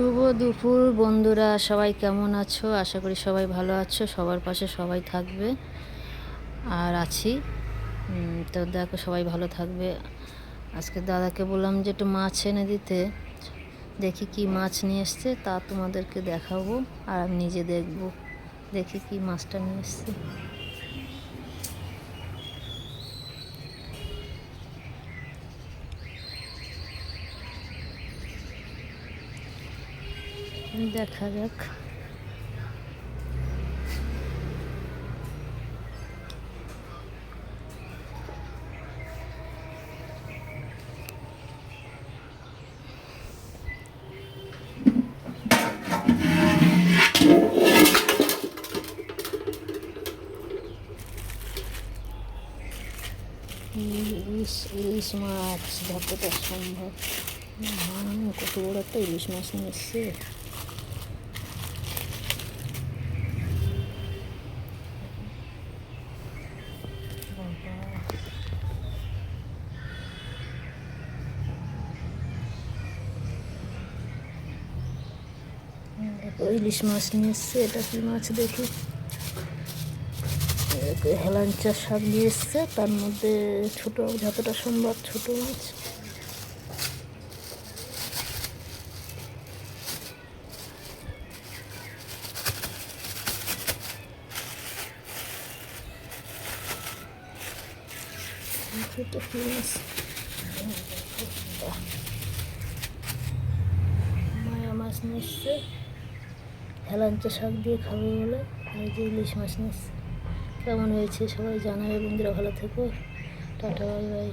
শুভ দুপুর বন্ধুরা, সবাই কেমন আছো? আশা করি সবাই ভালো আছো, সবার পাশে সবাই থাকবে আর আছি। তো দেখো সবাই ভালো থাকবে। আজকে দাদাকে বললাম যে একটু মাছ এনে দিতে, দেখি কি মাছ নিয়ে এসছে তা তোমাদেরকে দেখাবো আর আমি নিজে দেখবো, দেখি কি মাছটা নিয়ে এসছে। দেখা যাক। ইলিশ মাছ যতটা সম্ভব। কত বড় একটা ইলিশ মাছ নিয়ে এসছে। ইলিশ মাছ নিয়ে এসছে। এটা কি মাছ দেখি। হেলাঞ্চা শাক নিয়ে এসছে, তার মধ্যে ছোট যতটা সম্ভব ছোট মাছ। মায়া মাছ নিয়ে এসছে, হেলাঞ্চা শাক দিয়ে খাবে বলে। আর যে ইলিশ মাছ নিয়ে এসছে। কেমন হয়েছে সবাই জানাবে বন্ধুরা, ভালো থেকো, টাটা বাই বাই।